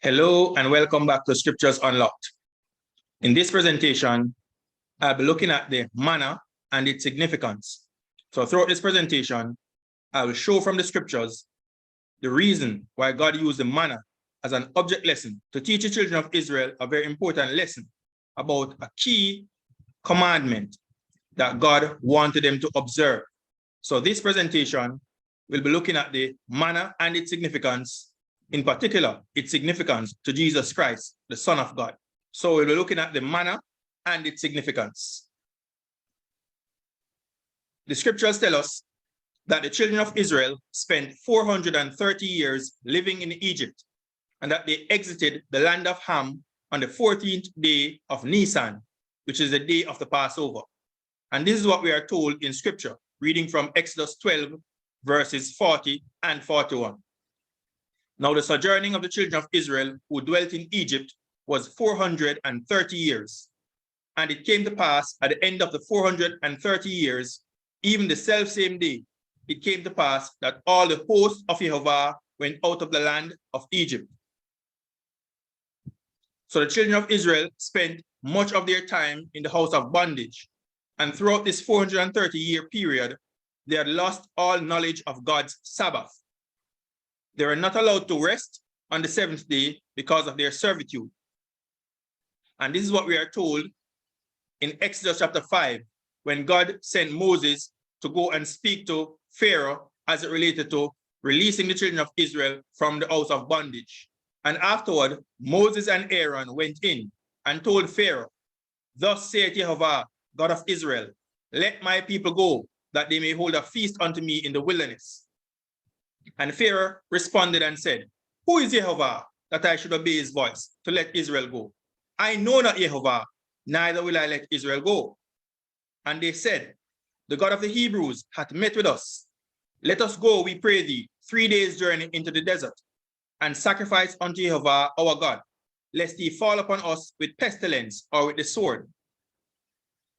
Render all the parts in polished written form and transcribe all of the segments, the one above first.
Hello and welcome back to Scriptures Unlocked. In this presentation, I'll be looking at the manna and its significance. So throughout this presentation, I will show from the scriptures the reason why God used the manna as an object lesson to teach the children of Israel a very important lesson about a key commandment that God wanted them to observe. So this presentation will be looking at the manna and its significance, in particular, its significance to Jesus Christ, the Son of God. So we'll be looking at the manna and its significance. The scriptures tell us that the children of Israel spent 430 years living in Egypt, and that they exited the land of Ham on the 14th day of Nisan, which is the day of the Passover. And this is what we are told in scripture, reading from Exodus 12, verses 40 and 41. Now the sojourning of the children of Israel who dwelt in Egypt was 430 years. And it came to pass at the end of the 430 years, even the selfsame day, it came to pass that all the hosts of Jehovah went out of the land of Egypt. So the children of Israel spent much of their time in the house of bondage. And throughout this 430-year period, they had lost all knowledge of God's Sabbath. They were not allowed to rest on the seventh day because of their servitude. And this is what we are told in Exodus chapter 5, when God sent Moses to go and speak to Pharaoh as it related to releasing the children of Israel from the house of bondage. And afterward, Moses and Aaron went in and told Pharaoh, "Thus saith Jehovah, God of Israel, let my people go, that they may hold a feast unto me in the wilderness." And Pharaoh responded and said, "Who is Jehovah, that I should obey his voice to let Israel go? I know not Jehovah, neither will I let Israel go." And they said, "The God of the Hebrews hath met with us. Let us go, we pray thee, 3 days' journey into the desert, and sacrifice unto Jehovah our God, lest he fall upon us with pestilence or with the sword."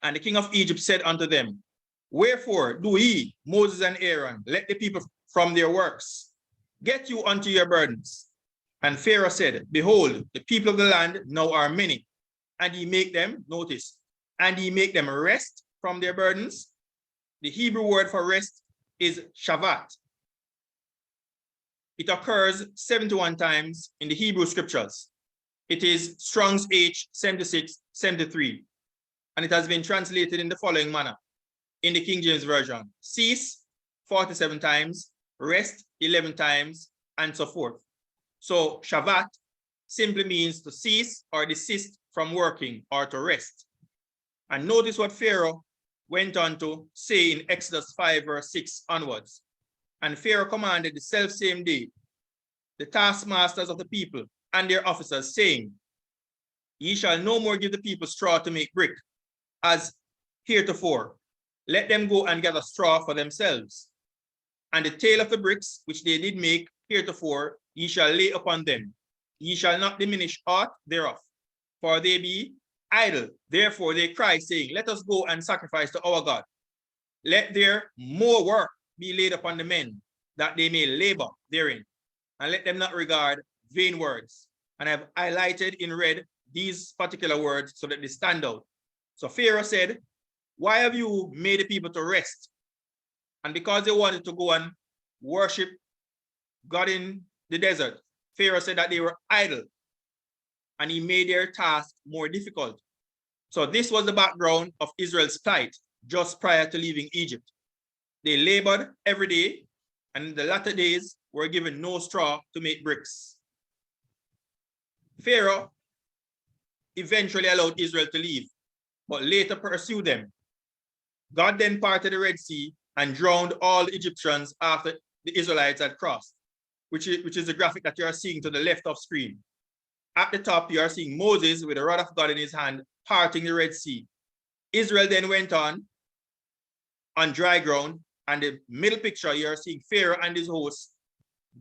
And the king of Egypt said unto them, "Wherefore do ye, Moses and Aaron, let the people from their works? Get you unto your burdens." And Pharaoh said, "Behold, the people of the land now are many, and ye make them," notice, "and ye make them rest from their burdens." The Hebrew word for rest is Shabbat. It occurs 71 times in the Hebrew scriptures. It is Strong's H 7673, and it has been translated in the following manner. In the King James Version, cease 47 times, rest 11 times, and so forth. So Shabbat simply means to cease or desist from working or to rest. And notice what Pharaoh went on to say in Exodus 5 verse 6 onwards. And Pharaoh commanded the selfsame day the taskmasters of the people and their officers, saying, "Ye shall no more give the people straw to make brick, as heretofore. Let them go and gather straw for themselves. And the tale of the bricks which they did make heretofore ye shall lay upon them. Ye shall not diminish aught thereof, for they be idle. Therefore they cry, saying, Let us go and sacrifice to our God. Let there more work be laid upon the men, that they may labor therein. And let them not regard vain words." And I've highlighted in red these particular words so that they stand out. So Pharaoh said, "Why have you made the people to rest?" And because they wanted to go and worship God in the desert, Pharaoh said that they were idle, and he made their task more difficult. So this was the background of Israel's plight just prior to leaving Egypt. They labored every day, and in the latter days were given no straw to make bricks. Pharaoh eventually allowed Israel to leave, but later pursued them. God then parted the Red Sea and drowned all the Egyptians after the Israelites had crossed, which is the graphic that you are seeing to the left of screen. At the top, you are seeing Moses with the rod of God in his hand, parting the Red Sea. Israel then went on dry ground, and the middle picture, you are seeing Pharaoh and his hosts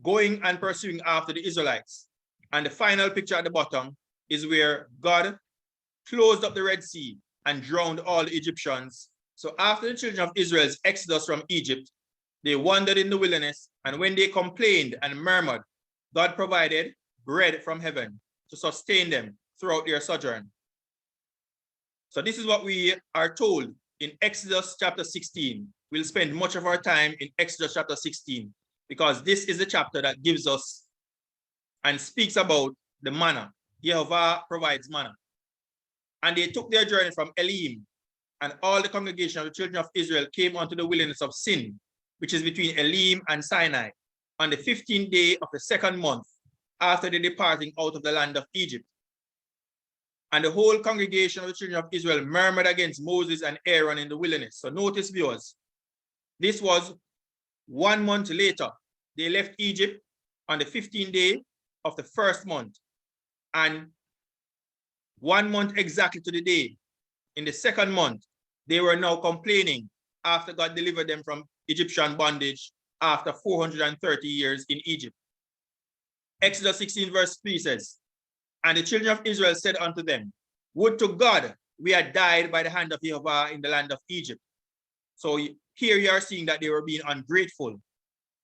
going and pursuing after the Israelites. And the final picture at the bottom is where God closed up the Red Sea and drowned all the Egyptians. So after the children of Israel's exodus from Egypt, they wandered in the wilderness, and when they complained and murmured, God provided bread from heaven to sustain them throughout their sojourn. So this is what we are told in Exodus chapter 16. We'll spend much of our time in Exodus chapter 16 because this is the chapter that gives us and speaks about the manna. Jehovah provides manna. And they took their journey from Elim, and all the congregation of the children of Israel came unto the wilderness of Sin, which is between Elim and Sinai, on the 15th day of the second month, after the departing out of the land of Egypt. And the whole congregation of the children of Israel murmured against Moses and Aaron in the wilderness. So notice, viewers, this was 1 month later. They left Egypt on the 15th day of the first month. And 1 month exactly to the day, in the second month, they were now complaining after God delivered them from Egyptian bondage after 430 years in Egypt. Exodus 16 verse 3 says, and the children of Israel said unto them, would to God we had died by the hand of Jehovah in the land of Egypt. So here you are seeing that they were being ungrateful.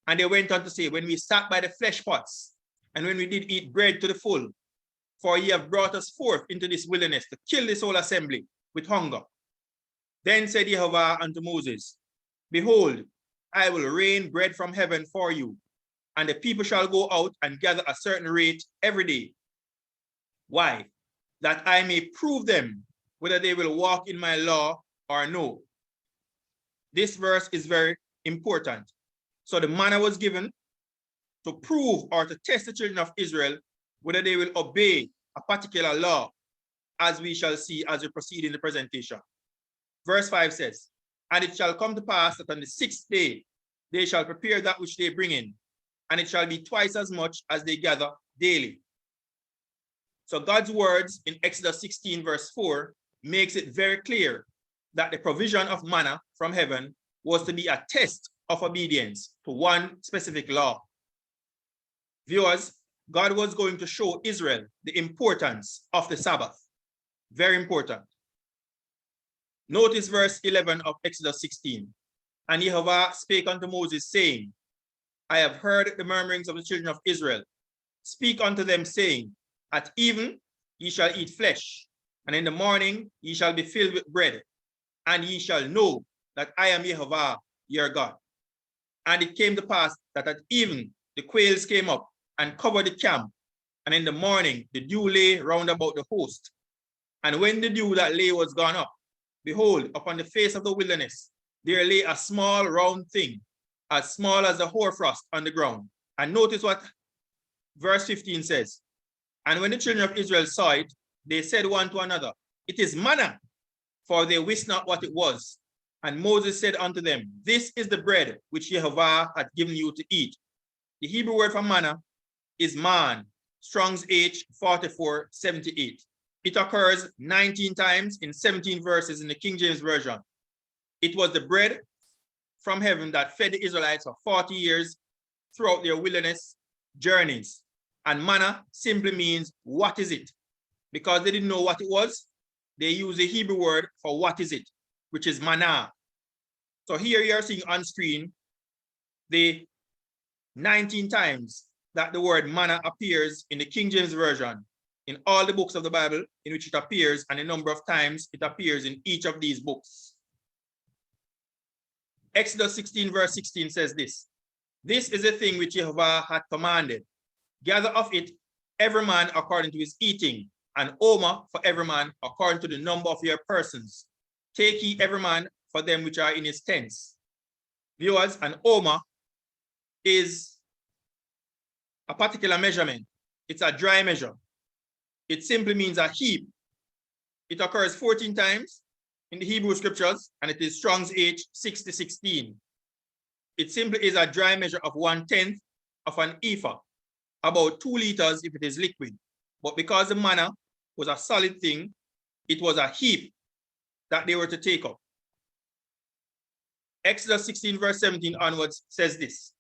And they went on to say, when we sat by the flesh pots, and when we did eat bread to the full, for ye have brought us forth into this wilderness to kill this whole assembly with hunger. Then said Jehovah unto Moses, behold, I will rain bread from heaven for you, and the people shall go out and gather a certain rate every day. Why? That I may prove them whether they will walk in my law or no. This verse is very important. So the manna was given to prove or to test the children of Israel whether they will obey a particular law, as we shall see as we proceed in the presentation. Verse 5 says, and it shall come to pass that on the 6th day they shall prepare that which they bring in, and it shall be twice as much as they gather daily. So God's words in Exodus 16 verse 4 makes it very clear that the provision of manna from heaven was to be a test of obedience to one specific law. Viewers, God was going to show Israel the importance of the Sabbath. Very important. Notice verse 11 of Exodus 16. And Jehovah spake unto Moses, saying, I have heard the murmurings of the children of Israel. Speak unto them, saying, at even ye shall eat flesh, and in the morning ye shall be filled with bread, and ye shall know that I am Jehovah your God. And it came to pass that at even the quails came up and covered the camp, and in the morning the dew lay round about the host. And when the dew that lay was gone up, behold, upon the face of the wilderness there lay a small round thing, as small as the hoarfrost on the ground. And notice what verse 15 says. And when the children of Israel saw it, they said one to another, it is manna, for they wist not what it was. And Moses said unto them, this is the bread which Jehovah hath given you to eat. The Hebrew word for manna is man, Strong's H 4478. It occurs 19 times in 17 verses in the King James Version. It was the bread from heaven that fed the Israelites for 40 years throughout their wilderness journeys. And manna simply means, what is it? Because they didn't know what it was, they used the Hebrew word for what is it, which is manna. So here you are seeing on screen the 19 times that the word manna appears in the King James Version, in all the books of the Bible in which it appears, and the number of times it appears in each of these books. Exodus 16 verse 16 says this, this is the thing which Jehovah hath commanded. Gather of it every man according to his eating, and omer for every man according to the number of your persons. Take ye every man for them which are in his tents. Viewers, an omer is a particular measurement. It's a dry measure. It simply means a heap. It occurs 14 times in the Hebrew scriptures, and it is Strong's H 6016. It simply is a dry measure of 1/10 of an ephah, about 2 liters if it is liquid. But because the manna was a solid thing, it was a heap that they were to take up. Exodus 16 verse 17 onwards says this,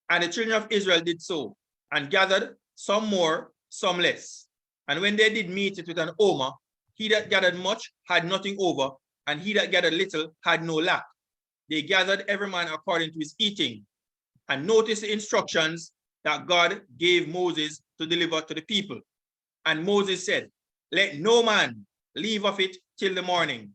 and the children of Israel did so, and gathered some more, some less. And when they did meet it with an omer, he that gathered much had nothing over, and he that gathered little had no lack. They gathered every man according to his eating. And notice the instructions that God gave Moses to deliver to the people. And Moses said, let no man leave of it till the morning.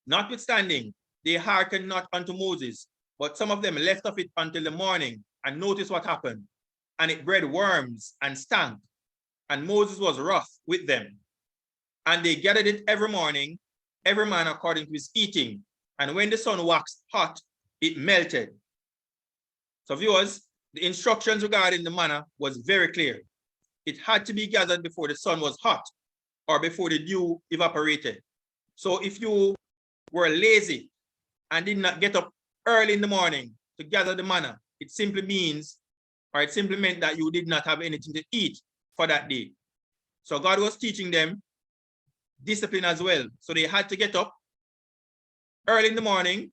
Notwithstanding, they hearkened not unto Moses, but some of them left of it until the morning. And notice what happened. And it bred worms and stank. And Moses was wroth with them. And they gathered it every morning, every man according to his eating. And when the sun waxed hot, it melted. So viewers, the instructions regarding the manna was very clear. It had to be gathered before the sun was hot or before the dew evaporated. So if you were lazy and did not get up early in the morning to gather the manna, it simply means, or it simply meant that you did not have anything to eat for that day. So God was teaching them discipline as well. So they had to get up early in the morning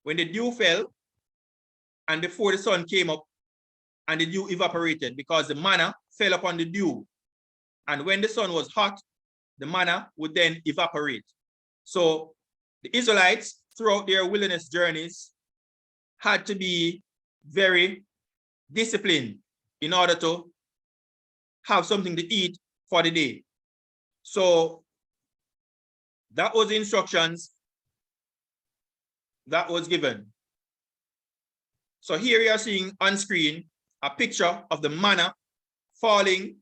when the dew fell and before the sun came up and the dew evaporated, because the manna fell upon the dew. And when the sun was hot, the manna would then evaporate. So the Israelites, throughout their wilderness journeys, had to be very disciplined in order to have something to eat for the day. So that was the instructions that was given. So here you are seeing on screen a picture of the manna falling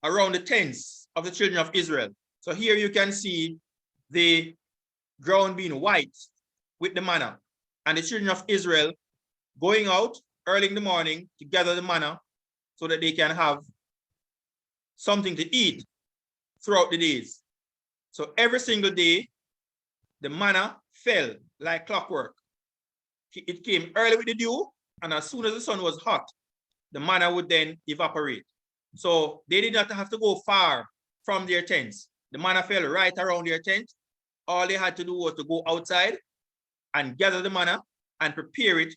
around the tents of the children of Israel. So here you can see the ground being white with the manna, and the children of Israel going out early in the morning to gather the manna so that they can have something to eat throughout the days. So every single day, the manna fell like clockwork. It came early with the dew, and as soon as the sun was hot, the manna would then evaporate. So they did not have to go far from their tents. The manna fell right around their tent. All they had to do was to go outside and gather the manna and prepare it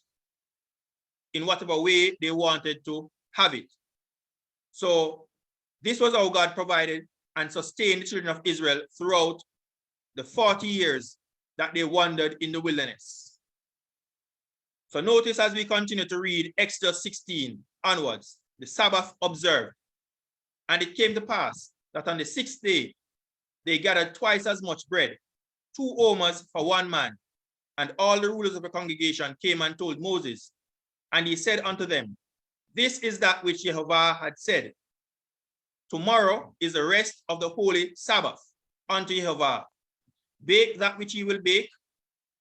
in whatever way they wanted to have it. So this was how God provided and sustained the children of Israel throughout the 40 years that they wandered in the wilderness. So notice as we continue to read Exodus 16 onwards, the Sabbath observed. And it came to pass that on the 6th day, they gathered twice as much bread, 2 omers for one man. And all the rulers of the congregation came and told Moses. And he said unto them, this is that which Jehovah had said. Tomorrow is the rest of the holy Sabbath unto Jehovah. Bake that which ye will bake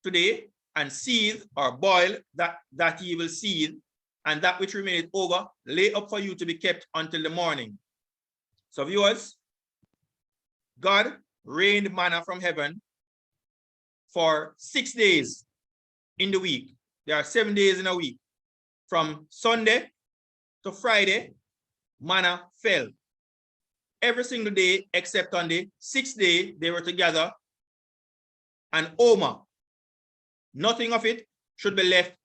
today, and seethe or boil that ye will seethe, and that which remaineth over, lay up for you to be kept until the morning. So viewers, God rained manna from heaven for 6 days in the week. There are 7 days in a week. From Sunday to Friday, manna fell. Every single day except on the 6th day, they were together an omer. Nothing of it should be left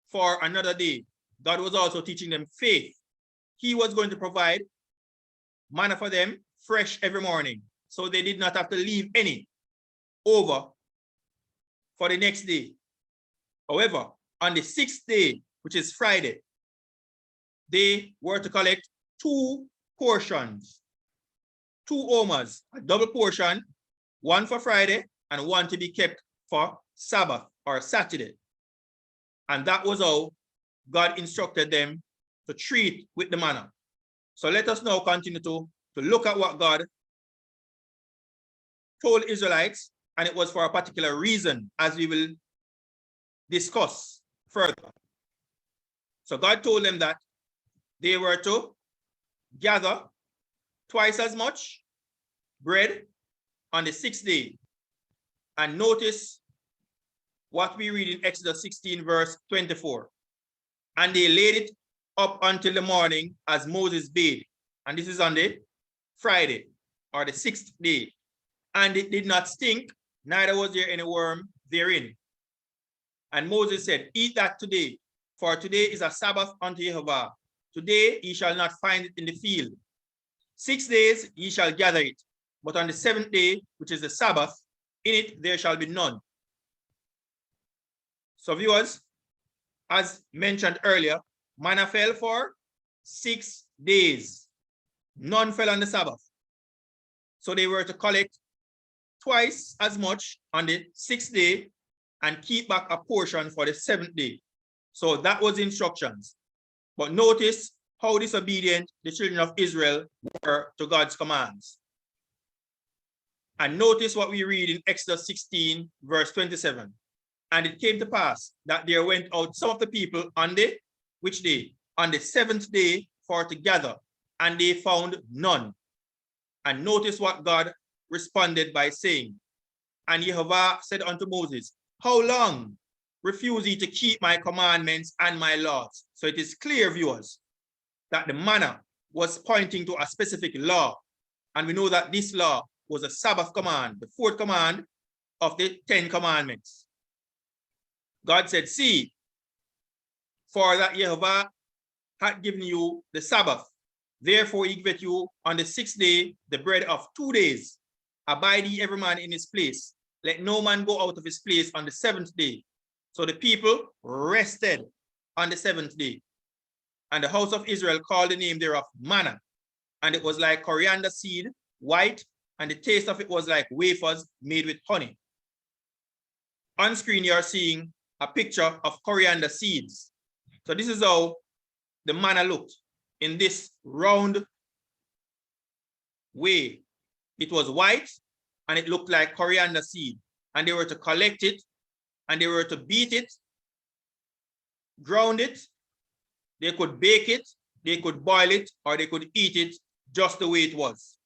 for another day. God was also teaching them faith. He was going to provide manna for them fresh every morning, so they did not have to leave any over for the next day. However, on the 6th day, which is Friday, they were to collect 2 portions, 2 omers, a double portion, one for Friday and one to be kept for Sabbath or Saturday. And that was how God instructed them to treat with the manna. So let us now continue to look at what God told Israelites, and it was for a particular reason, as we will discuss further. So God told them that they were to gather twice as much bread on the 6th day. And notice what we read in Exodus 16, verse 24. And they laid it up until the morning as Moses bade. And this is on the Friday or the 6th day. And it did not stink, neither was there any worm therein. And Moses said, eat that today, for today is a Sabbath unto Jehovah. Today ye shall not find it in the field. 6 days ye shall gather it, but on the 7th day, which is the Sabbath, in it there shall be none. So viewers, as mentioned earlier, Manna fell for 6 days. None fell on the Sabbath. So they were to collect twice as much on the 6th day and keep back a portion for the 7th day. So that was instructions. But notice how disobedient the children of Israel were to God's commands. And notice what we read in Exodus 16, verse 27. And it came to pass that there went out some of the people on the, which day? On the 7th day for to gather, and they found none. And notice what God responded by saying, and Jehovah said unto Moses, how long refuse ye to keep my commandments and my laws? So it is clear, viewers, that the manna was pointing to a specific law. And we know that this law was a Sabbath command, the 4th command of the 10 commandments. God said, see, for that Jehovah had given you the Sabbath. Therefore he giveth you on the 6th day the bread of 2 days. Abide ye every man in his place. Let no man go out of his place on the 7th day. So the people rested on the 7th day. And the house of Israel called the name thereof manna. And it was like coriander seed, white, and the taste of it was like wafers made with honey. On screen, you are seeing a picture of coriander seeds. So this is how the manna looked in this round way. It was white and it looked like coriander seed. And they were to collect it and they were to beat it, ground it. They could bake it, they could boil it, or they could eat it just the way it was.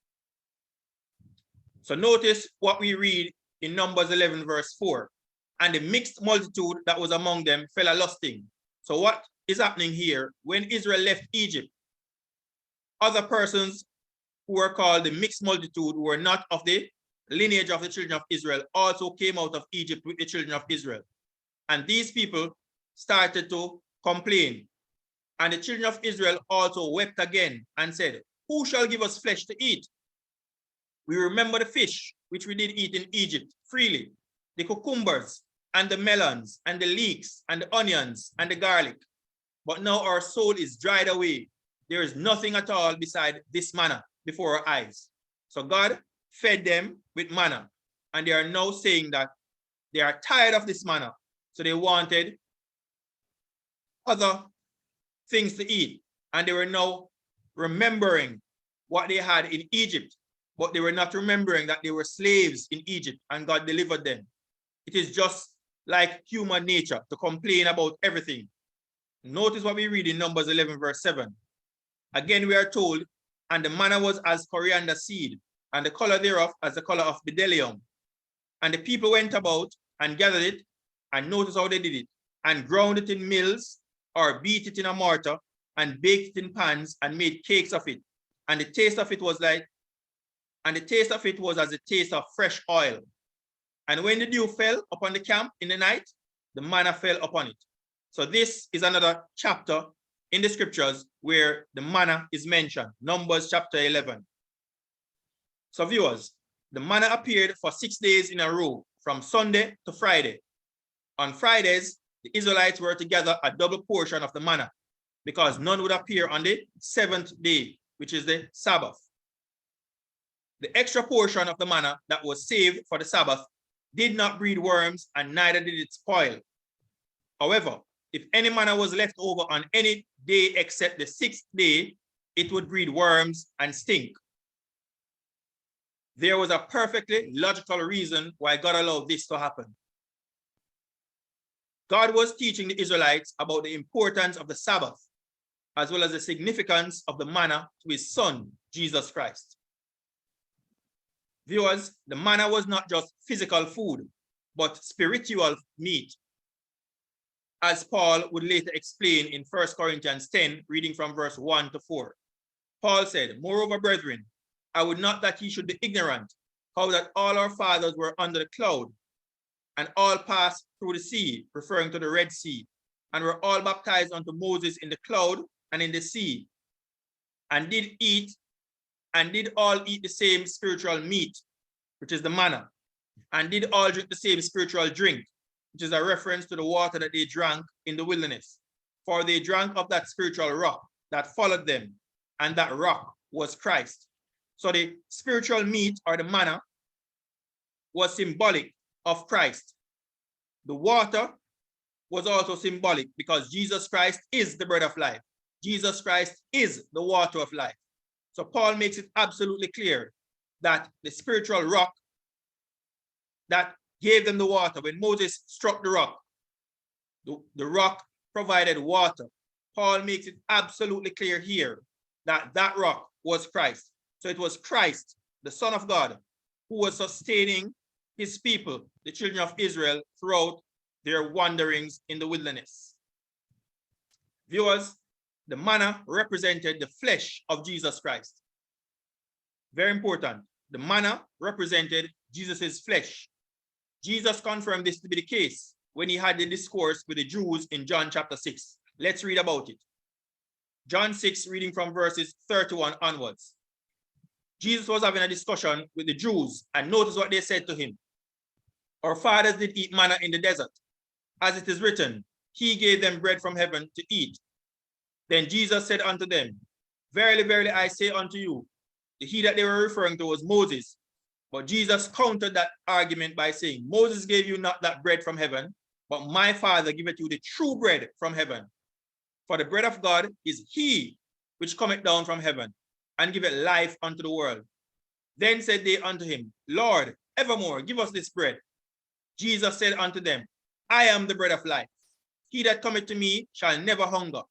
So notice what we read in Numbers 11, verse 4. And the mixed multitude that was among them fell a lusting. So what is happening here? When Israel left Egypt, other persons who were called the mixed multitude, who were not of the lineage of the children of Israel, also came out of Egypt with the children of Israel. And these people started to complain. And the children of Israel also wept again and said, who shall give us flesh to eat? We remember the fish which we did eat in Egypt freely, the cucumbers and the melons and the leeks and the onions and the garlic. But now our soul is dried away. There is nothing at all beside this manna before our eyes. So God fed them with manna, and they are now saying that they are tired of this manna. So they wanted other things to eat. And they were now remembering what they had in Egypt, but they were not remembering that they were slaves in Egypt and God delivered them. It is just like human nature to complain about everything. Notice what we read in Numbers 11, verse 7. Again, we are told, and the manna was as coriander seed, and the color thereof as the color of bdellium. And the people went about and gathered it, and notice how they did it, and ground it in mills, or beat it in a mortar, and baked it in pans, and made cakes of it. And the taste of it was as the taste of fresh oil. And when the dew fell upon the camp in the night, the manna fell upon it. So this is another chapter in the scriptures where the manna is mentioned, Numbers chapter 11. So viewers, the manna appeared for 6 days in a row, from Sunday to Friday. On Fridays, the Israelites were to gather a double portion of the manna because none would appear on the 7th day, which is the Sabbath. The extra portion of the manna that was saved for the Sabbath did not breed worms, and neither did it spoil. However, if any manna was left over on any day except the 6th day, it would breed worms and stink. There was a perfectly logical reason why God allowed this to happen. God was teaching the Israelites about the importance of the Sabbath, as well as the significance of the manna to his son, Jesus Christ. Viewers, the manna was not just physical food, but spiritual meat, as Paul would later explain in 1 Corinthians 10, reading from verse 1 to 4. Paul said, moreover, brethren, I would not that ye should be ignorant, how that all our fathers were under the cloud, and all passed through the sea, referring to the Red Sea, and were all baptized unto Moses in the cloud and in the sea, and did all eat the same spiritual meat, which is the manna, and did all drink the same spiritual drink, which is a reference to the water that they drank in the wilderness. for they drank of that spiritual rock that followed them, and that rock was Christ. So the spiritual meat, or the manna, was symbolic of Christ. The water was also symbolic, because Jesus Christ is the bread of life. Jesus Christ is the water of life. So Paul makes it absolutely clear that the spiritual rock that gave them the water, when Moses struck the rock, the rock provided water. Paul makes it absolutely clear here that that rock was Christ. So it was Christ, the Son of God, who was sustaining his people, the children of Israel, throughout their wanderings in the wilderness. Viewers, the manna represented the flesh of Jesus Christ. Very important. The manna represented Jesus's flesh. Jesus confirmed this to be the case when he had the discourse with the Jews in John chapter 6. Let's read about it. John 6, reading from verses 31 onwards. Jesus was having a discussion with the Jews, and notice what they said to him. Our fathers did eat manna in the desert. As it is written, he gave them bread from heaven to eat. Then Jesus said unto them, verily, verily, I say unto you, the he that they were referring to was Moses. But Jesus countered that argument by saying, Moses gave you not that bread from heaven, but my Father giveth you the true bread from heaven. For the bread of God is he which cometh down from heaven, and giveth life unto the world. Then said they unto him, Lord, evermore give us this bread. Jesus said unto them, I am the bread of life. He that cometh to me shall never hunger,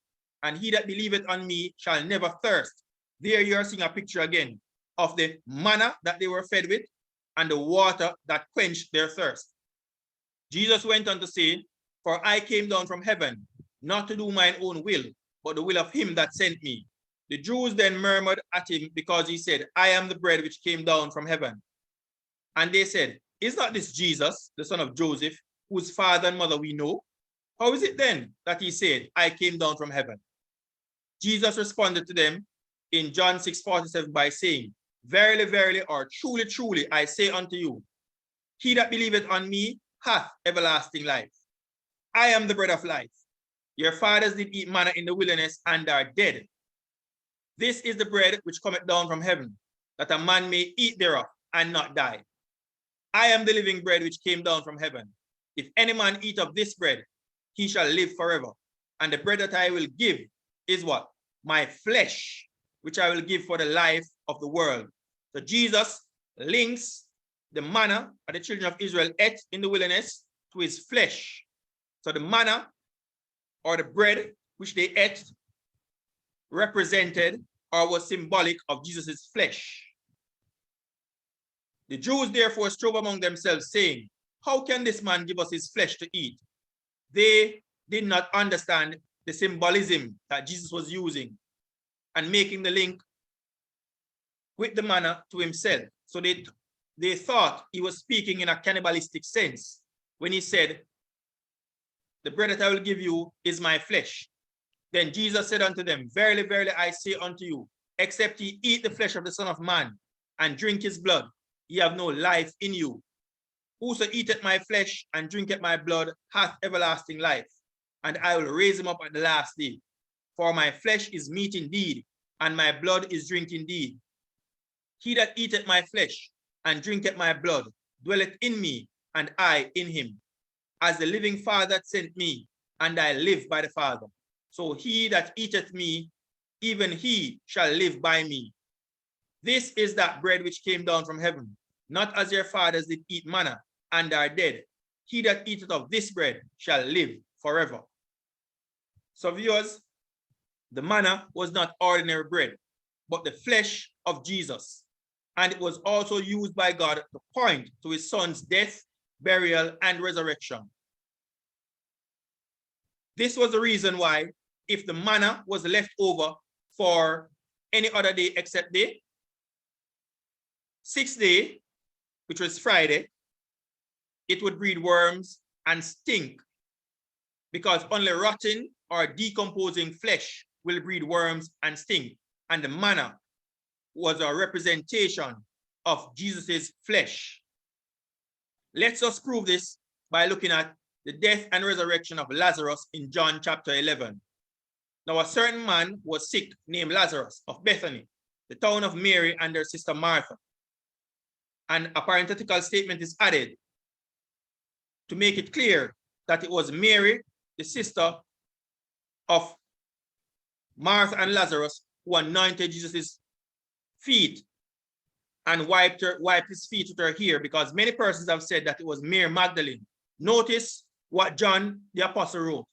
and he that believeth on me shall never thirst. There you are seeing a picture again of the manna that they were fed with and the water that quenched their thirst. Jesus went on to say, for I came down from heaven, not to do mine own will, but the will of him that sent me. The Jews then murmured at him because he said, I am the bread which came down from heaven. And they said, is not this Jesus, the son of Joseph, whose father and mother we know? How is it then that he said, I came down from heaven? Jesus responded to them in John 6:47 by saying, verily, verily, or truly, truly, I say unto you, he that believeth on me hath everlasting life. I am the bread of life. Your fathers did eat manna in the wilderness and are dead. This is the bread which cometh down from heaven, that a man may eat thereof and not die. I am the living bread which came down from heaven. If any man eat of this bread, he shall live forever. And the bread that I will give is what? My flesh, which I will give for the life of the world. So Jesus links the manna that the children of Israel ate in the wilderness to his flesh. So the manna, or the bread which they ate, represented or was symbolic of Jesus's flesh. The Jews therefore strove among themselves, saying, how can this man give us his flesh to eat? They did not understand the symbolism that Jesus was using and making the link with the manna to himself. So they thought he was speaking in a cannibalistic sense when he said, the bread that I will give you is my flesh. Then Jesus said unto them, verily, verily, I say unto you, except ye eat the flesh of the Son of Man and drink his blood, ye have no life in you. Whoso eateth my flesh and drinketh my blood hath everlasting life, and I will raise him up at the last day. For my flesh is meat indeed, and my blood is drink indeed. He that eateth my flesh and drinketh my blood dwelleth in me, and I in him. As the living Father sent me, and I live by the Father. So he that eateth me, even he shall live by me. This is that bread which came down from heaven, not as your fathers did eat manna, and are dead. He that eateth of this bread shall live forever. So viewers, the manna was not ordinary bread, but the flesh of Jesus. And it was also used by God to point to his son's death, burial, and resurrection. This was the reason why, if the manna was left over for any other day except the sixth day, which was Friday, it would breed worms and stink, because only rotten or decomposing flesh will breed worms and stink. And the manna was a representation of Jesus's flesh. Let's just prove this by looking at the death and resurrection of Lazarus in John chapter 11. Now a certain man was sick named Lazarus of Bethany, the town of Mary and her sister Martha. And a parenthetical statement is added to make it clear that it was Mary, the sister of Martha and Lazarus, who anointed Jesus' feet and wiped his feet with her hair, because many persons have said that it was Mary Magdalene. Notice what John the Apostle wrote.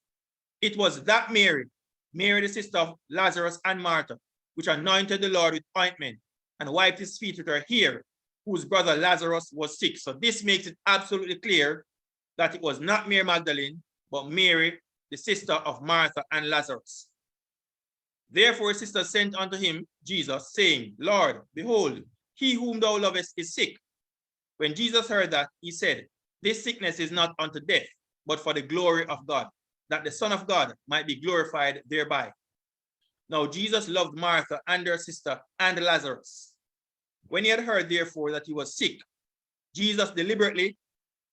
It was that Mary, the sister of Lazarus and Martha, which anointed the Lord with ointment and wiped his feet with her hair, whose brother Lazarus was sick. So this makes it absolutely clear that it was not Mary Magdalene, but Mary, the sister of Martha and Lazarus. Therefore his sister sent unto him Jesus, saying, Lord, behold, he whom thou lovest is sick. When Jesus heard that, he said, this sickness is not unto death, but for the glory of God, that the Son of God might be glorified thereby. Now Jesus loved Martha and her sister and Lazarus. When he had heard, therefore, that he was sick, Jesus deliberately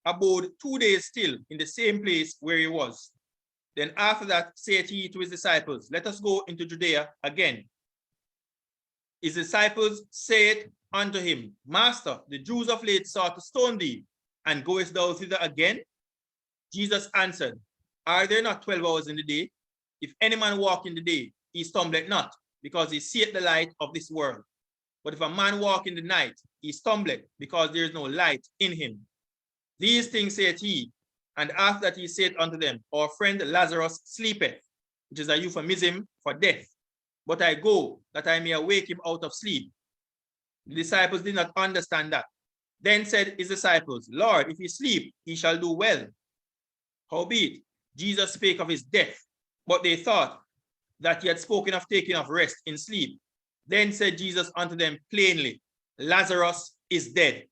abode 2 days still in the same place where he was. Then after that saith he to his disciples, let us go into Judea again. His disciples said unto him, Master, the Jews of late sought to stone thee, and goest thou thither again? Jesus answered, are there not 12 hours in the day? If any man walk in the day, he stumbleth not, because he seeth the light of this world. But if a man walk in the night, he stumbleth, because there is no light in him. These things saith he, and after that he said unto them, our friend Lazarus sleepeth, which is a euphemism for death. But I go, that I may awake him out of sleep. The disciples did not understand that. Then said his disciples, Lord, if he sleep, he shall do well. Howbeit, Jesus spake of his death, but they thought that he had spoken of taking of rest in sleep. Then said Jesus unto them plainly, Lazarus is dead.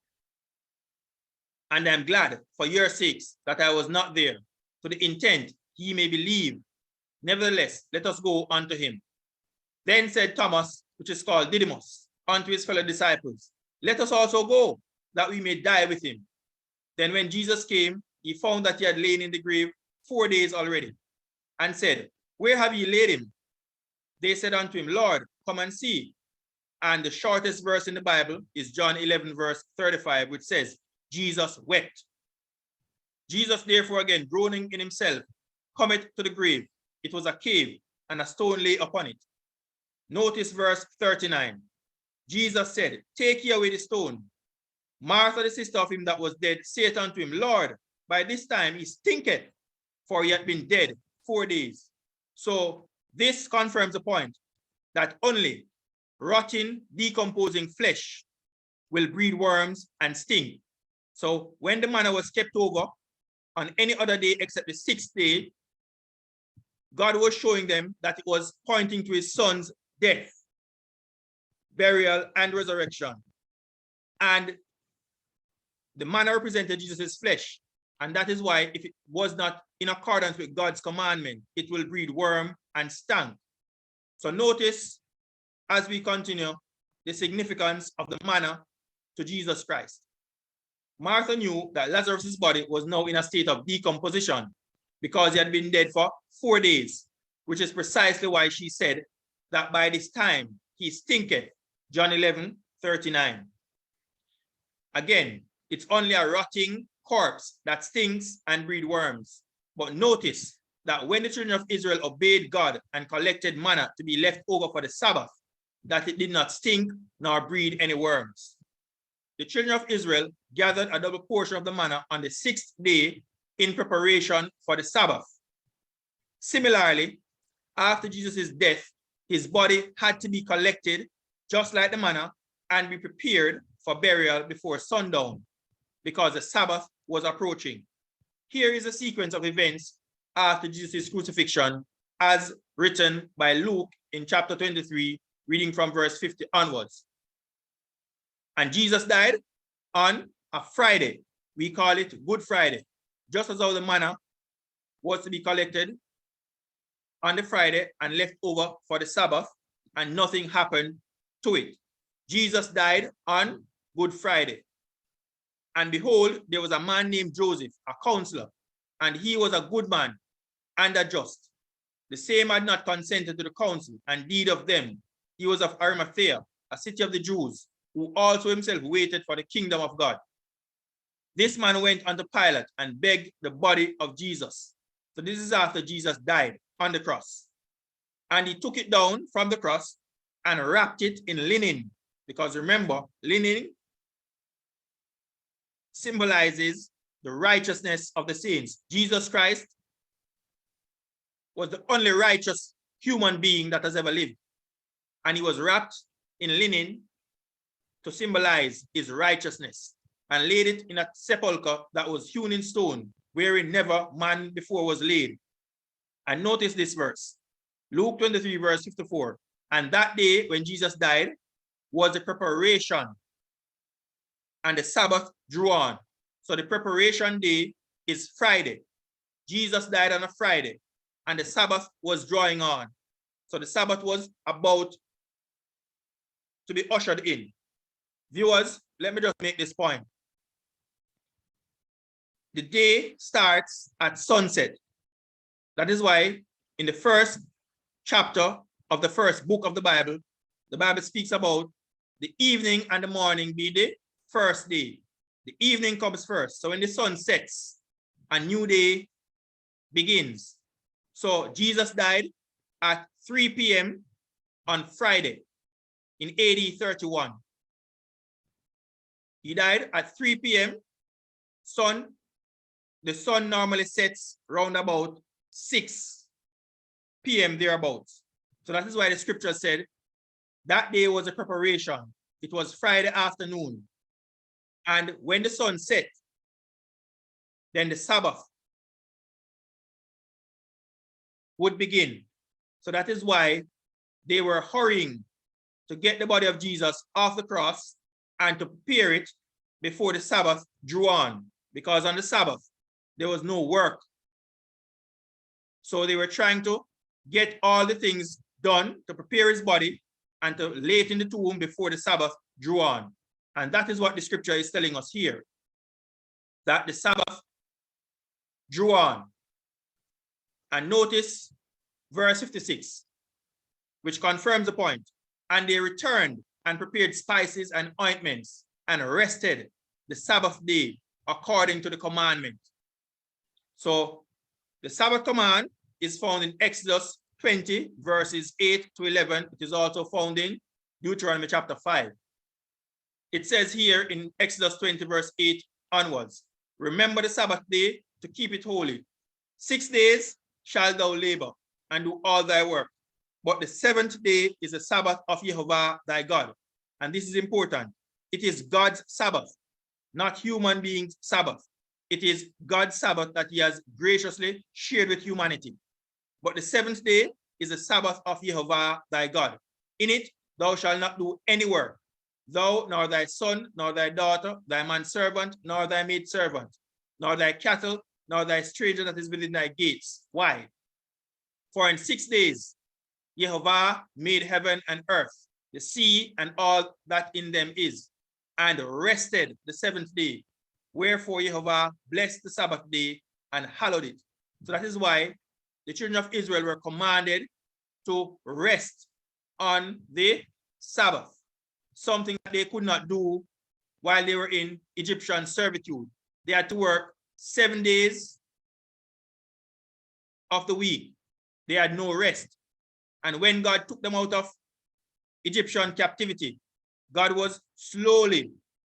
And I am glad for your sakes that I was not there, to the intent ye may believe. Nevertheless, let us go unto him. Then said Thomas, which is called Didymus, unto his fellow disciples, let us also go, that we may die with him. Then when Jesus came, he found that he had lain in the grave 4 days already, and said, where have ye laid him? They said unto him, Lord, come and see. And the shortest verse in the Bible is John 11, verse 35, which says, Jesus wept. Jesus therefore again, groaning in himself, cometh to the grave. It was a cave, and a stone lay upon it. Notice verse 39. Jesus said, take ye away the stone. Martha, the sister of him that was dead, saith unto him, Lord, by this time he stinketh, for he had been dead 4 days. So this confirms the point that only rotting, decomposing flesh will breed worms and stink. So when the manna was kept over on any other day except the 6th day, God was showing them that it was pointing to his son's death, burial, and resurrection. And the manna represented Jesus' flesh. And that is why if it was not in accordance with God's commandment, it will breed worm and stank. So notice as we continue the significance of the manna to Jesus Christ. Martha knew that Lazarus' body was now in a state of decomposition because he had been dead for 4 days, which is precisely why she said that by this time he stinketh. John 11, 39. Again, it's only a rotting corpse that stinks and breed worms. But notice that when the children of Israel obeyed God and collected manna to be left over for the Sabbath, that it did not stink nor breed any worms. The children of Israel gathered a double portion of the manna on the 6th day in preparation for the Sabbath. Similarly, after Jesus' death, his body had to be collected just like the manna and be prepared for burial before sundown because the Sabbath was approaching. Here is a sequence of events after Jesus' crucifixion as written by Luke in chapter 23, reading from verse 50 onwards. And Jesus died on a Friday. We call it Good Friday. Just as how the manna was to be collected on the Friday and left over for the Sabbath, and nothing happened to it. Jesus died on Good Friday. And behold, there was a man named Joseph, a counselor, and he was a good man and a just, The same had not consented to the counsel and deed of them. He was of Arimathea, a city of the Jews, who also himself waited for the kingdom of God. This man went unto Pilate and begged the body of Jesus. So this is after Jesus died on the cross. And he took it down from the cross and wrapped it in linen. Because remember, linen symbolizes the righteousness of the saints. Jesus Christ was the only righteous human being that has ever lived. And he was wrapped in linen to symbolize his righteousness, and laid it in a sepulchre that was hewn in stone, wherein never man before was laid. And notice this verse, Luke 23, verse 54. And that day when Jesus died was the preparation, and the Sabbath drew on. So the preparation day is Friday. Jesus died on a Friday, and the Sabbath was drawing on. So the Sabbath was about to be ushered in. Viewers, let me just make this point. The day starts at sunset. That is why in the first chapter of the first book of the Bible speaks about the evening and the morning be the first day. The evening comes first. So when the sun sets, a new day begins. So Jesus died at 3 p.m. on Friday in AD 31. He died at 3 p.m. The sun normally sets round about 6 p.m. thereabouts. So that is why the scripture said that day was a preparation. It was Friday afternoon. And when the sun set, then the Sabbath would begin. So that is why they were hurrying to get the body of Jesus off the cross and to prepare it before the Sabbath drew on. Because on the Sabbath, there was no work. So they were trying to get all the things done to prepare his body and to lay it in the tomb before the Sabbath drew on. And that is what the scripture is telling us here, that the Sabbath drew on. And notice verse 56, which confirms the point. And they returned and prepared spices and ointments and rested the Sabbath day according to the commandment. So the Sabbath command is found in Exodus 20, verses 8 to 11. It is also found in Deuteronomy chapter 5. It says here in Exodus 20, verse 8 onwards, remember the Sabbath day to keep it holy. 6 days shalt thou labor and do all thy work. But the seventh day is the Sabbath of Jehovah thy God. And this is important. It is God's Sabbath, not human beings' Sabbath. It is God's Sabbath that he has graciously shared with humanity. But the seventh day is the Sabbath of Jehovah thy God. In it thou shalt not do any work, thou, nor thy son, nor thy daughter, thy manservant, nor thy maidservant, nor thy cattle, nor thy stranger that is within thy gates. Why? For in 6 days Jehovah made heaven and earth, the sea, and all that in them is, and rested the seventh day. Wherefore Jehovah blessed the Sabbath day and hallowed it. So that is why the children of Israel were commanded to rest on the Sabbath, something that they could not do while they were in Egyptian servitude. They had to work 7 days of the week. They had no rest. And when God took them out of Egyptian captivity, God was slowly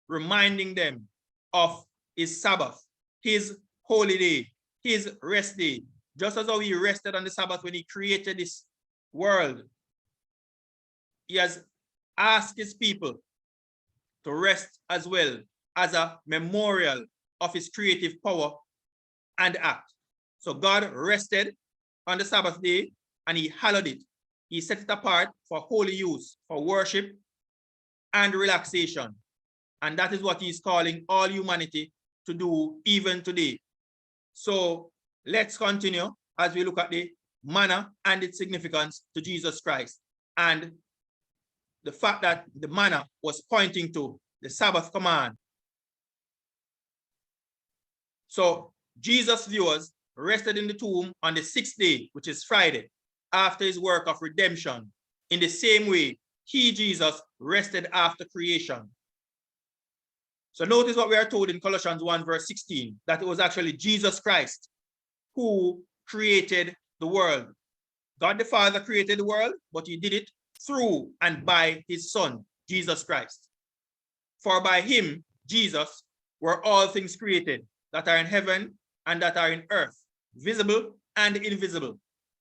reminding them of his Sabbath, his holy day, his rest day. Just as how he rested on the Sabbath when he created this world, he has asked his people to rest as well as a memorial of his creative power and act. So God rested on the Sabbath day and he hallowed it. He set it apart for holy use, for worship and relaxation. And that is what he's calling all humanity to do even today. So let's continue as we look at the manna and its significance to Jesus Christ, and the fact that the manna was pointing to the Sabbath command. So Jesus, viewers, rested in the tomb on the 6th day, which is Friday. after his work of redemption. In the same way, he, Jesus, rested after creation. So notice what we are told in Colossians 1 verse 16, that it was actually Jesus Christ who created the world. God the Father created the world, but he did it through and by his Son, Jesus Christ. For by him, Jesus, were all things created that are in heaven and that are in earth, visible and invisible,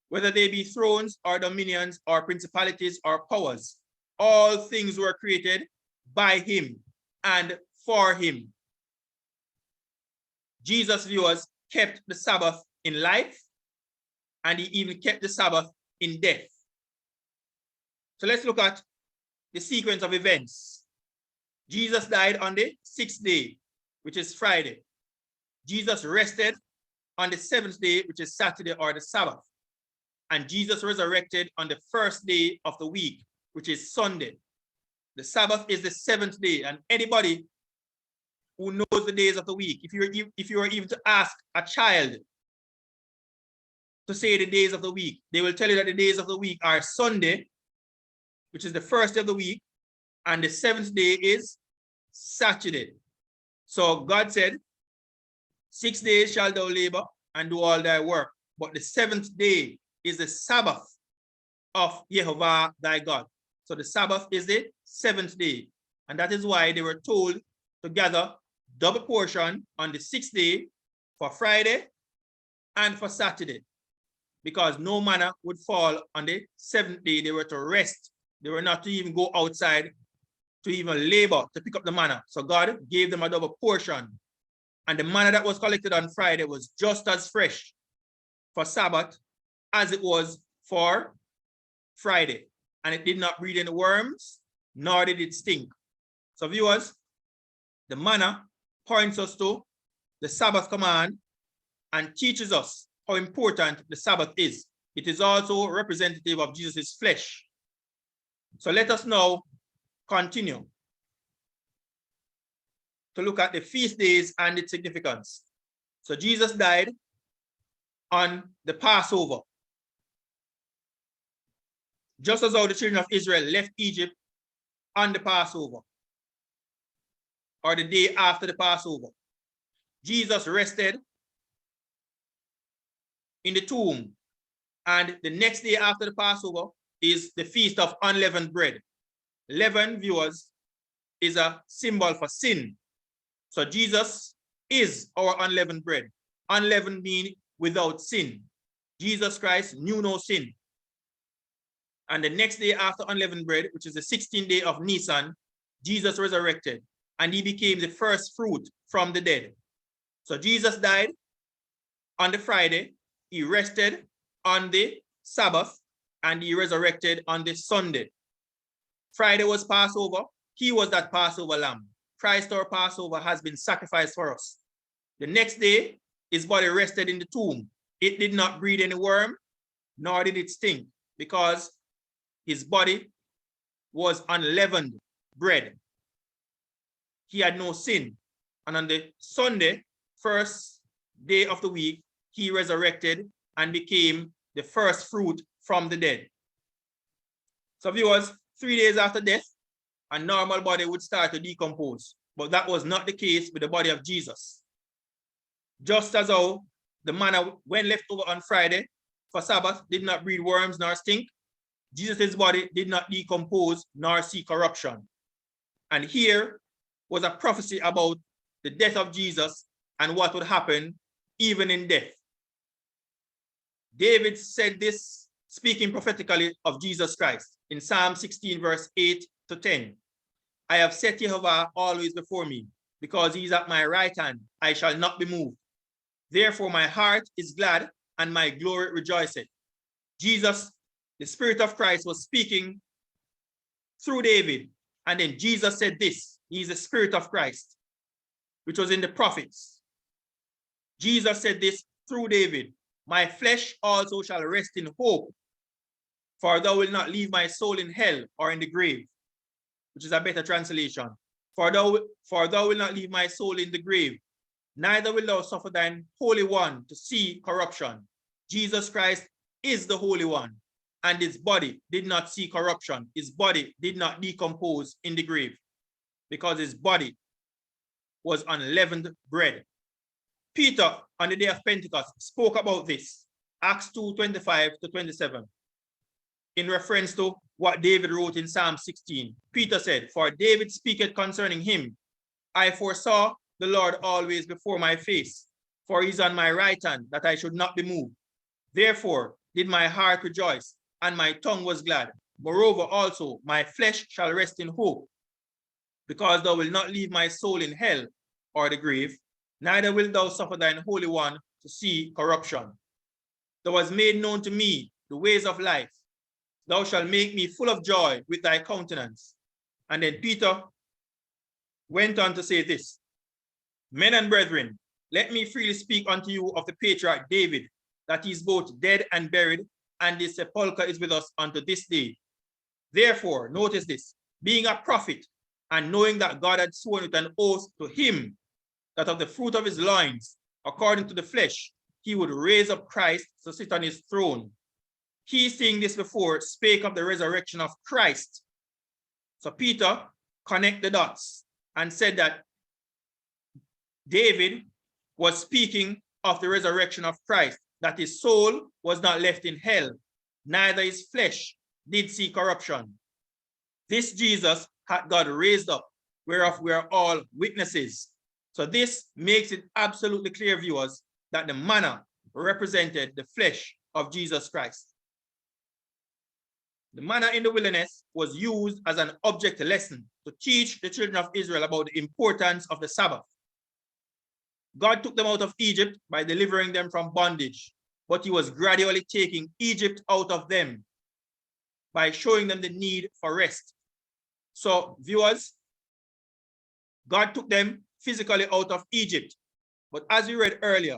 whether they be thrones or dominions or principalities or powers. All things were created by him and for him. Jesus, viewers, kept the Sabbath in life, and he even kept the Sabbath in death. So let's look at the sequence of events. Jesus died on the 6th day, which is Friday. Jesus rested on the 7th day, which is Saturday or the Sabbath. And Jesus resurrected on the 1st day of the week, which is Sunday. The Sabbath is the 7th day, and anybody who knows the days of the week, if you were even to ask a child to say the days of the week, they will tell you that the days of the week are Sunday, which is the first day of the week, and the 7th day is Saturday. So God said, 6 days shall thou labor and do all thy work, but the 7th day is the Sabbath of Jehovah thy God. So the Sabbath is the 7th day, and that is why they were told to gather double portion on the 6th day for Friday and for Saturday, because no manna would fall on the 7th day. They were to rest. They were not to even go outside to even labor to pick up the manna. So God gave them a double portion. And the manna that was collected on Friday was just as fresh for Sabbath as it was for Friday. And it did not breed any worms, nor did it stink. So viewers, the manna points us to the Sabbath command and teaches us how important the Sabbath is. It is also representative of Jesus' flesh. So let us now continue to look at the feast days and its significance. So Jesus died on the Passover. Just as how the children of Israel left Egypt on the Passover, or the day after the Passover, Jesus rested in the tomb, and the next day after the Passover is the Feast of Unleavened Bread. Leaven, viewers, is a symbol for sin. So Jesus is our unleavened bread. Unleavened means without sin. Jesus Christ knew no sin. And the next day after unleavened bread, which is the 16th day of Nisan, Jesus resurrected, and he became the first fruit from the dead. So Jesus died on the Friday, he rested on the Sabbath, and he resurrected on the Sunday. Friday was Passover. He was that Passover lamb. Christ, our Passover, has been sacrificed for us. The next day, his body rested in the tomb. It did not breed any worm, nor did it stink, because his body was unleavened bread. He had no sin. And on the Sunday, first day of the week, he resurrected and became the first fruit from the dead. So viewers, 3 days after death, a normal body would start to decompose. But that was not the case with the body of Jesus. Just as how the manna, when left over on Friday for Sabbath, did not breed worms nor stink, Jesus' body did not decompose nor see corruption. And here was a prophecy about the death of Jesus and what would happen even in death. David said this, speaking prophetically of Jesus Christ in Psalm 16, verse 8 to 10. I have set Jehovah always before me, because he is at my right hand, I shall not be moved. Therefore my heart is glad and my glory rejoiceth. Jesus, the Spirit of Christ, was speaking through David. And then Jesus said this, he is the Spirit of Christ, which was in the prophets. Jesus said this through David, my flesh also shall rest in hope, for thou wilt not leave my soul in hell or in the grave, which is a better translation. For thou wilt not leave my soul in the grave, neither wilt thou suffer thine Holy One to see corruption. Jesus Christ is the Holy One. and his body did not see corruption. His body did not decompose in the grave because his body was unleavened bread. Peter, on the day of Pentecost, spoke about this, Acts 2:25-27, in reference to what David wrote in Psalm 16. Peter said, "For David speaketh concerning him, I foresaw the Lord always before my face, for he is on my right hand, that I should not be moved. Therefore did my heart rejoice, and my tongue was glad. Moreover also, my flesh shall rest in hope, because thou wilt not leave my soul in hell or the grave, neither wilt thou suffer thine Holy One to see corruption. Thou hast made known to me the ways of life. Thou shalt make me full of joy with thy countenance." And then Peter went on to say this, "Men and brethren, let me freely speak unto you of the patriarch David, that he is both dead and buried, and his sepulchre is with us unto this day. Therefore," notice this, "being a prophet, and knowing that God had sworn with an oath to him, that of the fruit of his loins, according to the flesh, he would raise up Christ to sit on his throne. He, seeing this before, spake of the resurrection of Christ." So Peter connected the dots and said that David was speaking of the resurrection of Christ, that his soul was not left in hell, neither his flesh did see corruption. This Jesus had God raised up, whereof we are all witnesses. So this makes it absolutely clear, viewers, that the manna represented the flesh of Jesus Christ. The manna in the wilderness was used as an object lesson to teach the children of Israel about the importance of the Sabbath. God took them out of Egypt by delivering them from bondage, but he was gradually taking Egypt out of them by showing them the need for rest. So, viewers, God took them physically out of Egypt, but as we read earlier,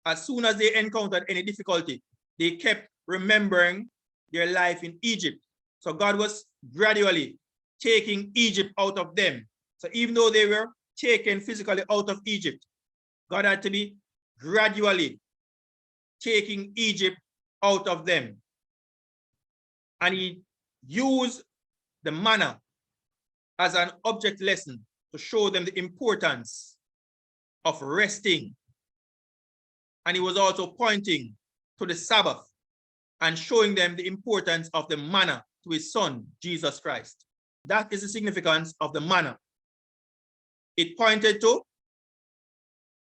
as soon as they encountered any difficulty, they kept remembering their life in Egypt. So God was gradually taking Egypt out of them. So even though they were taken physically out of Egypt, God had to be gradually taking Egypt out of them. And he used the manna as an object lesson to show them the importance of resting. And he was also pointing to the Sabbath and showing them the importance of the manna to his son, Jesus Christ. That is the significance of the manna. It pointed to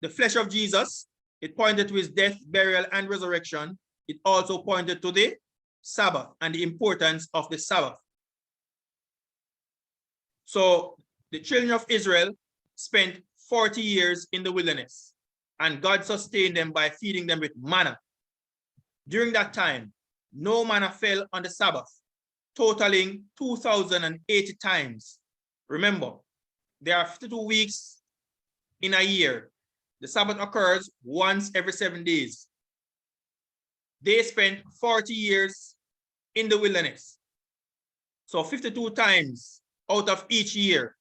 the flesh of Jesus. It pointed to his death, burial, and resurrection. It also pointed to the Sabbath and the importance of the Sabbath. So the children of Israel spent 40 years in the wilderness, and God sustained them by feeding them with manna. During that time, no manna fell on the Sabbath, totaling 2,080 times. Remember, there are 52 weeks in a year. The Sabbath occurs once every 7 days. They spent 40 years in the wilderness. So 52 times out of each year,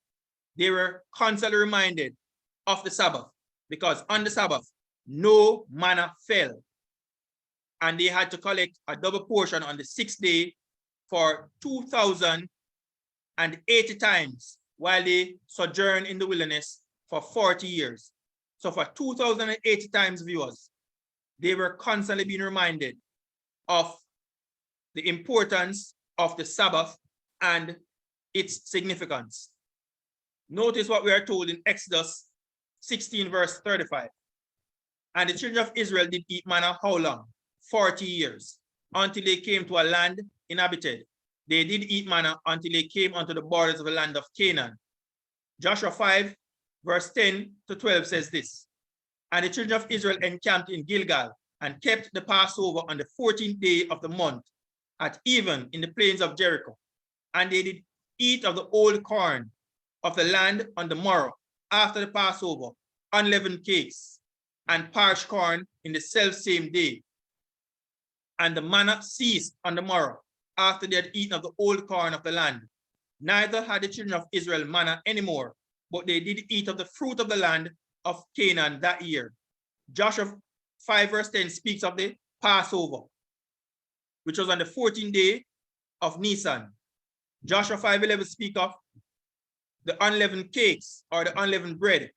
they were constantly reminded of the Sabbath, because on the Sabbath, no manna fell. And they had to collect a double portion on the 6th day for 2,080 times while they sojourned in the wilderness for 40 years. So for 2,080 times, viewers, they were constantly being reminded of the importance of the Sabbath and its significance. Notice what we are told in Exodus 16, verse 35. And the children of Israel did eat manna how long? 40 years, until they came to a land inhabited. They did eat manna until they came unto the borders of the land of Canaan. Joshua 5, verse 10 to 12 says this. And the children of Israel encamped in Gilgal and kept the Passover on the 14th day of the month at even in the plains of Jericho. And they did eat of the old corn of the land on the morrow after the Passover, unleavened cakes and parched corn in the selfsame day. And the manna ceased on the morrow after they had eaten of the old corn of the land. Neither had the children of Israel manna anymore, but they did eat of the fruit of the land of Canaan that year. Joshua 5 verse 10 speaks of the Passover. which was on the 14th day of Nisan. Joshua 5:11 speak of the unleavened cakes or the unleavened bread,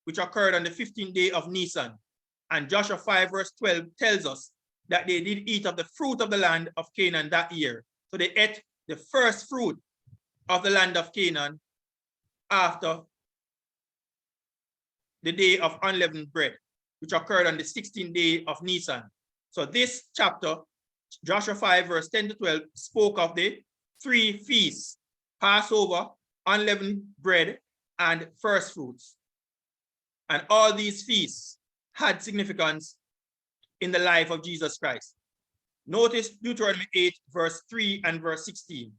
which occurred on the 15th day of Nisan. And Joshua 5:12 tells us that they did eat of the fruit of the land of Canaan that year. So they ate the first fruit of the land of Canaan after the day of unleavened bread, which occurred on the 16th day of Nisan. So this chapter, Joshua 5:10-12, spoke of the three feasts: Passover, unleavened bread, and first fruits. And all these feasts had significance in the life of Jesus Christ. Notice Deuteronomy 8:3 and verse 16.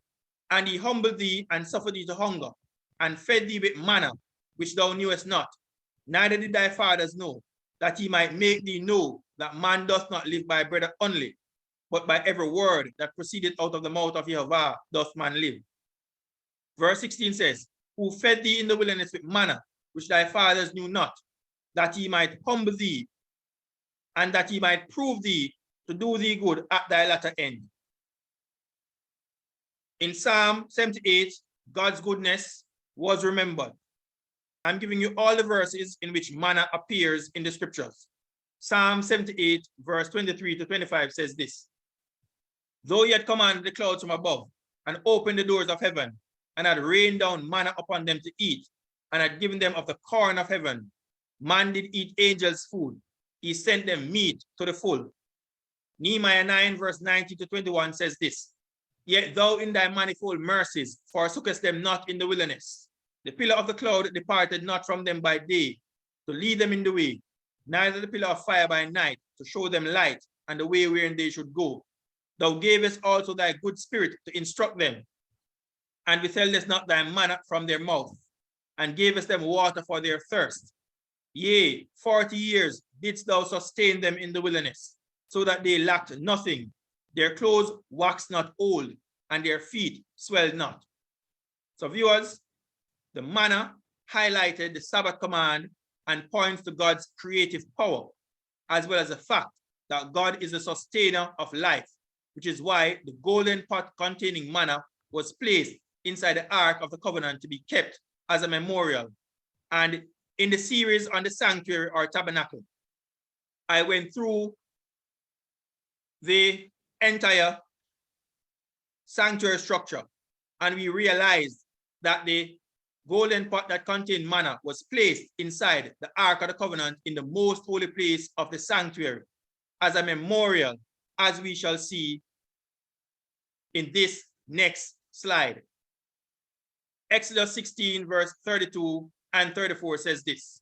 And he humbled thee and suffered thee to hunger, and fed thee with manna, which thou knewest not, neither did thy fathers know, that he might make thee know that man doth not live by bread only, but by every word that proceedeth out of the mouth of Jehovah doth man live. Verse 16 says, who fed thee in the wilderness with manna, which thy fathers knew not, that he might humble thee, and that he might prove thee to do thee good at thy latter end. In Psalm 78, God's goodness was remembered. I'm giving you all the verses in which manna appears in the scriptures. Psalm 78, verse 23-25 says this: though he had commanded the clouds from above, and opened the doors of heaven, and had rained down manna upon them to eat, and had given them of the corn of heaven, man did eat angels' food. He sent them meat to the full. Nehemiah 9, verse 19-21 says this: yet thou in thy manifold mercies forsookest them not in the wilderness. The pillar of the cloud departed not from them by day, to lead them in the way, neither the pillar of fire by night, to show them light and the way wherein they should go. Thou gavest also thy good spirit to instruct them, and withheldest not thy manna from their mouth, and gavest them water for their thirst. Yea, 40 years didst thou sustain them in the wilderness, so that they lacked nothing. Their clothes waxed not old, and their feet swelled not. So viewers, the manna highlighted the Sabbath command and points to God's creative power, as well as the fact that God is the sustainer of life, which is why the golden pot containing manna was placed inside the Ark of the Covenant to be kept as a memorial. And in the series on the sanctuary or tabernacle, I went through the entire sanctuary structure, and we realized that the golden pot that contained manna was placed inside the Ark of the Covenant in the most holy place of the sanctuary as a memorial, as we shall see in this next slide. Exodus 16, verse 32 and 34 says this: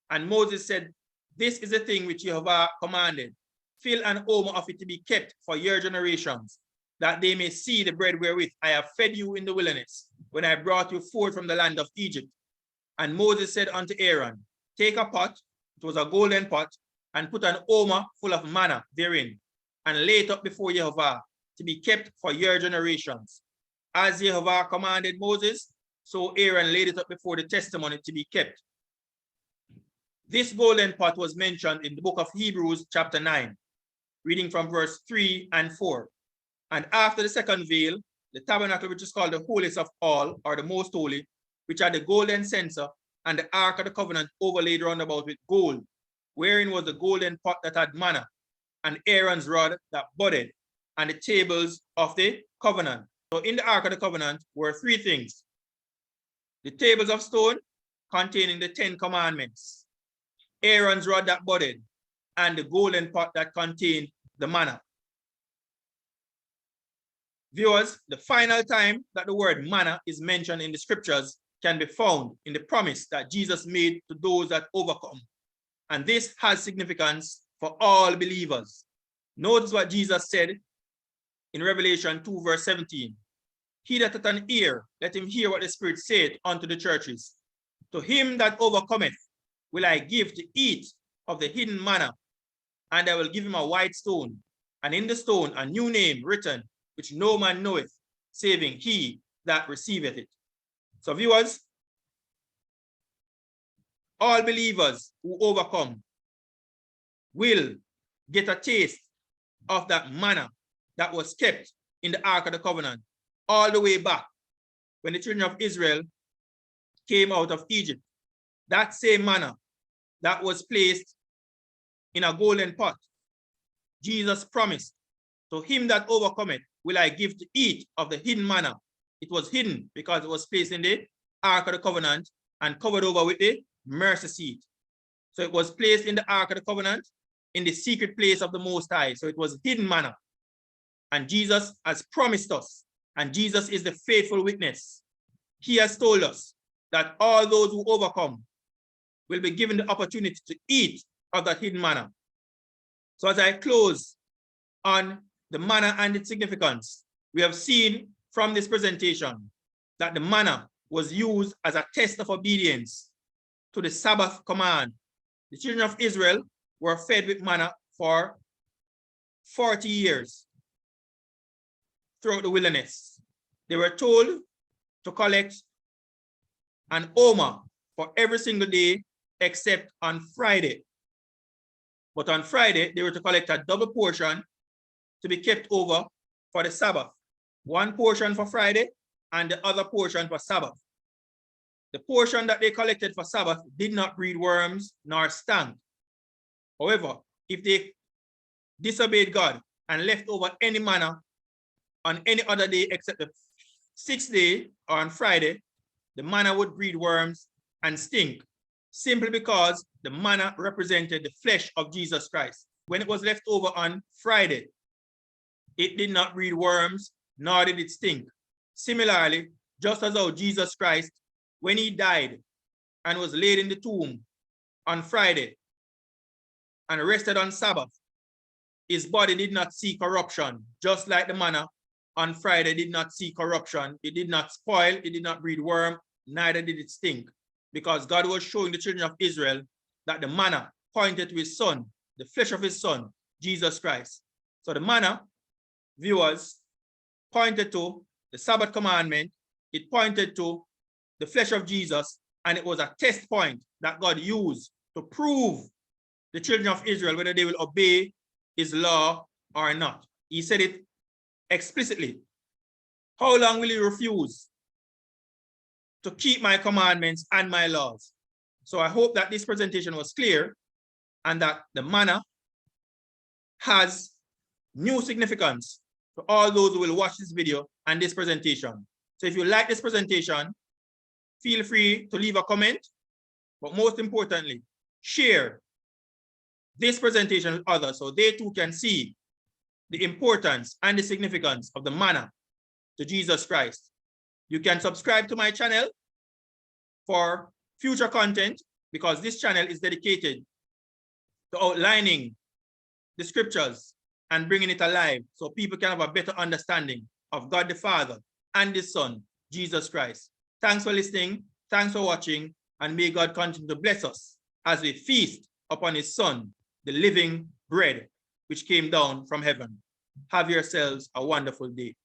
and Moses said, this is the thing which Jehovah commanded, fill an omer of it to be kept for your generations, that they may see the bread wherewith I have fed you in the wilderness, when I brought you forth from the land of Egypt. And Moses said unto Aaron, take a pot, it was a golden pot, and put an omer full of manna therein, and lay it up before Jehovah, to be kept for your generations. As Jehovah commanded Moses, so Aaron laid it up before the testimony to be kept. This golden pot was mentioned in the book of Hebrews chapter 9, reading from verse 3 and 4. And after the second veil, the tabernacle, which is called the holiest of all, or the most holy, which had the golden censer and the Ark of the Covenant overlaid round about with gold, wherein was the golden pot that had manna, and Aaron's rod that budded, and the tables of the covenant. So in the Ark of the Covenant were three things: the tables of stone containing the 10 commandments, Aaron's rod that budded, and the golden pot that contained the manna. Viewers, the final time that the word manna is mentioned in the scriptures can be found in the promise that Jesus made to those that overcome. And this has significance for all believers. Notice what Jesus said in Revelation 2, verse 17. He that hath an ear, let him hear what the Spirit saith unto the churches. To him that overcometh will I give to eat of the hidden manna, and I will give him a white stone, and in the stone a new name written, which no man knoweth, saving he that receiveth it. So viewers, all believers who overcome will get a taste of that manna that was kept in the Ark of the Covenant all the way back when the children of Israel came out of Egypt. That same manna that was placed in a golden pot, Jesus promised, to him that overcometh will I give to eat of the hidden manna. It was hidden because it was placed in the Ark of the Covenant and covered over with the mercy seat. So it was placed in the Ark of the Covenant in the secret place of the Most High. So it was hidden manna. And Jesus has promised us, and Jesus is the faithful witness. He has told us that all those who overcome will be given the opportunity to eat of that hidden manna. So as I close on the manna and its significance, we have seen from this presentation that the manna was used as a test of obedience to the Sabbath command. The children of Israel were fed with manna for 40 years throughout the wilderness. They were told to collect an omer for every single day except on Friday. But on Friday, they were to collect a double portion to be kept over for the Sabbath. One portion for Friday and the other portion for Sabbath. The portion that they collected for Sabbath did not breed worms nor stank. However, if they disobeyed God and left over any manna on any other day except the 6th day or on Friday, the manna would breed worms and stink, simply because the manna represented the flesh of Jesus Christ. When it was left over on Friday, it did not breed worms, nor did it stink. Similarly, just as how Jesus Christ, when he died and was laid in the tomb on Friday and rested on Sabbath, his body did not see corruption, just like the manna on Friday did not see corruption. It did not spoil, it did not breed worm, neither did it stink, because God was showing the children of Israel that the manna pointed to his son, the flesh of his son, Jesus Christ. So the manna, viewers, pointed to the Sabbath commandment, it pointed to the flesh of Jesus, and it was a test point that God used to prove the children of Israel whether they will obey his law or not. He said it explicitly. How long will you refuse to keep my commandments and my laws? So I hope that this presentation was clear and that the manna has new significance to all those who will watch this video and this presentation. So if you like this presentation, feel free to leave a comment, but most importantly, share this presentation with others so they too can see the importance and the significance of the manna to Jesus Christ. You can subscribe to my channel for future content, because this channel is dedicated to outlining the scriptures and bringing it alive so people can have a better understanding of God the Father and his Son, Jesus Christ. Thanks for listening, thanks for watching, and may God continue to bless us as we feast upon his Son, the living bread which came down from heaven. Have yourselves a wonderful day.